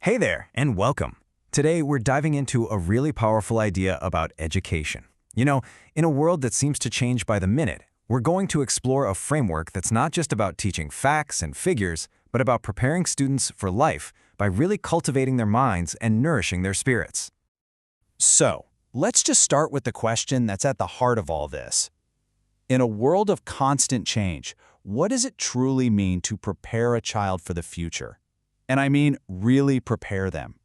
Hey there, and welcome. Today, we're diving into a really powerful idea about education. In a world that seems to change by the minute, we're going to explore a framework that's not just about teaching facts and figures, but about preparing students for life by really cultivating their minds and nourishing their spirits. So, let's just start with the question that's at the heart of all this. In a world of constant change, what does it truly mean to prepare a child for the future? And I mean really prepare them.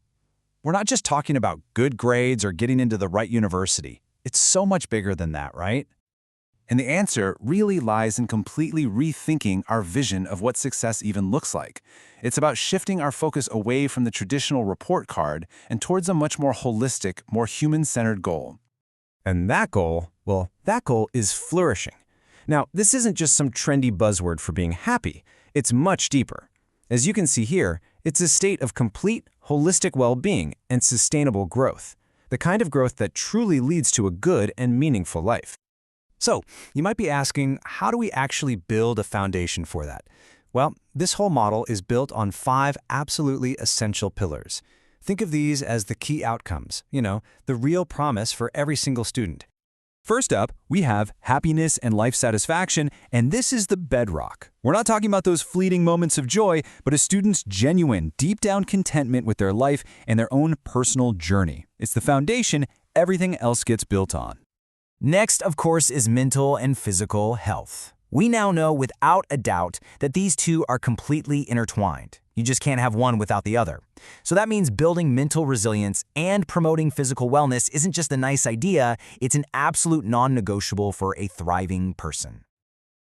We're not just talking about good grades or getting into the right university. It's so much bigger than that, right? And the answer really lies in completely rethinking our vision of what success even looks like. It's about shifting our focus away from the traditional report card and towards a much more holistic, more human-centered goal. And that goal is flourishing. Now, this isn't just some trendy buzzword for being happy. It's much deeper. As you can see here, it's a state of complete, holistic well-being and sustainable growth, the kind of growth that truly leads to a good and meaningful life. So, you might be asking, how do we actually build a foundation for that? Well, this whole model is built on 5 absolutely essential pillars. Think of these as the key outcomes, the real promise for every single student. First up, we have happiness and life satisfaction, and this is the bedrock. We're not talking about those fleeting moments of joy, but a student's genuine, deep-down contentment with their life and their own personal journey. It's the foundation everything else gets built on. Next, of course, is mental and physical health. We now know without a doubt that these two are completely intertwined. You just can't have one without the other. So that means building mental resilience and promoting physical wellness isn't just a nice idea, it's an absolute non-negotiable for a thriving person.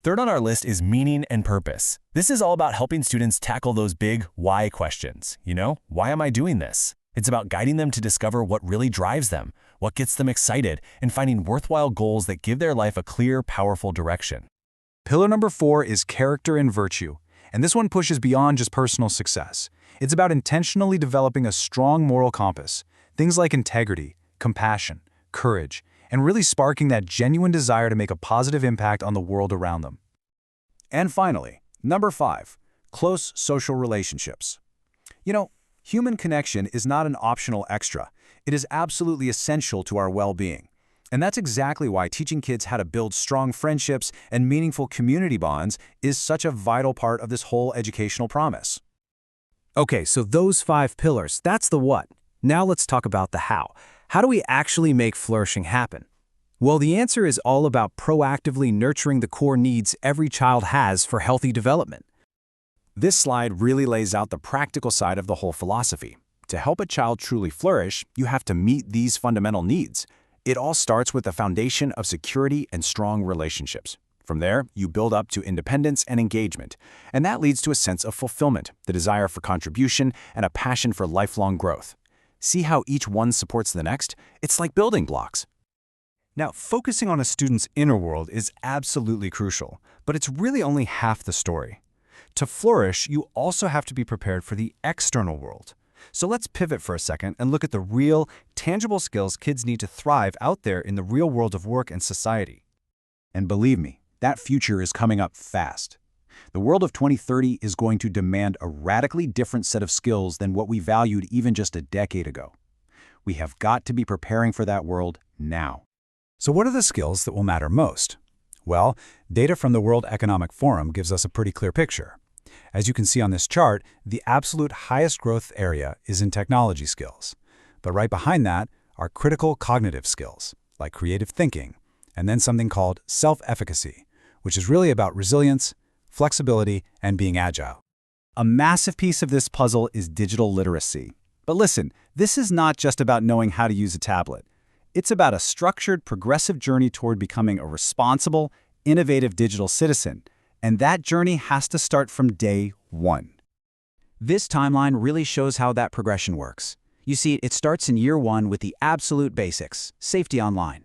Third on our list is meaning and purpose. This is all about helping students tackle those big why questions. Why am I doing this? It's about guiding them to discover what really drives them, what gets them excited, and finding worthwhile goals that give their life a clear, powerful direction. Pillar number 4 is character and virtue. And this one pushes beyond just personal success. It's about intentionally developing a strong moral compass, things like integrity, compassion, courage, and really sparking that genuine desire to make a positive impact on the world around them. And finally, number 5, close social relationships. Human connection is not an optional extra. It is absolutely essential to our well-being. And that's exactly why teaching kids how to build strong friendships and meaningful community bonds is such a vital part of this whole educational promise. Okay, so those 5 pillars, that's the what. Now let's talk about the how. How do we actually make flourishing happen? Well, the answer is all about proactively nurturing the core needs every child has for healthy development. This slide really lays out the practical side of the whole philosophy. To help a child truly flourish, you have to meet these fundamental needs. It all starts with a foundation of security and strong relationships. From there, you build up to independence and engagement, and that leads to a sense of fulfillment, the desire for contribution, and a passion for lifelong growth. See how each one supports the next? It's like building blocks. Now, focusing on a student's inner world is absolutely crucial, but it's really only half the story. To flourish, you also have to be prepared for the external world. So let's pivot for a second and look at the real, tangible skills kids need to thrive out there in the real world of work and society. And believe me, that future is coming up fast. The world of 2030 is going to demand a radically different set of skills than what we valued even just a decade ago. We have got to be preparing for that world now. So what are the skills that will matter most? Well, data from the World Economic Forum gives us a pretty clear picture. As you can see on this chart, the absolute highest growth area is in technology skills. But right behind that are critical cognitive skills, like creative thinking, and then something called self-efficacy, which is really about resilience, flexibility, and being agile. A massive piece of this puzzle is digital literacy. But listen, this is not just about knowing how to use a tablet. It's about a structured, progressive journey toward becoming a responsible, innovative digital citizen. And that journey has to start from day 1. This timeline really shows how that progression works. You see, it starts in year 1 with the absolute basics, safety online.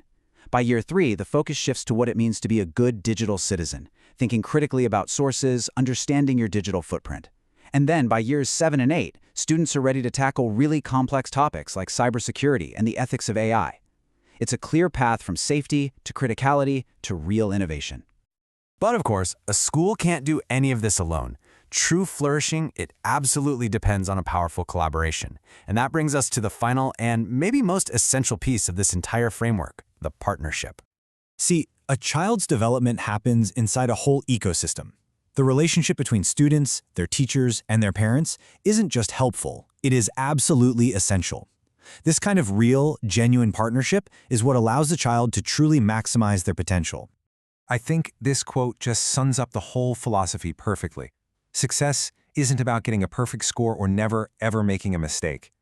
By year 3, the focus shifts to what it means to be a good digital citizen, thinking critically about sources, understanding your digital footprint. And then by years 7 and 8, students are ready to tackle really complex topics like cybersecurity and the ethics of AI. It's a clear path from safety to criticality to real innovation. But of course, a school can't do any of this alone. True flourishing, it absolutely depends on a powerful collaboration. And that brings us to the final and maybe most essential piece of this entire framework, the partnership. See, a child's development happens inside a whole ecosystem. The relationship between students, their teachers, and their parents isn't just helpful, it is absolutely essential. This kind of real, genuine partnership is what allows the child to truly maximize their potential. I think this quote just sums up the whole philosophy perfectly. Success isn't about getting a perfect score or never, ever making a mistake.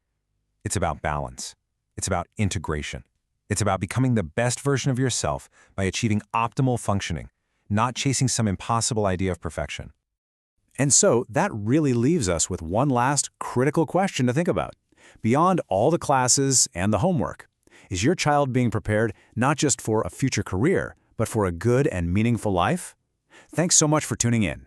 It's about balance. It's about integration. It's about becoming the best version of yourself by achieving optimal functioning, not chasing some impossible idea of perfection. And so that really leaves us with one last critical question to think about. Beyond all the classes and the homework, is your child being prepared not just for a future career, but for a good and meaningful life? Thanks so much for tuning in.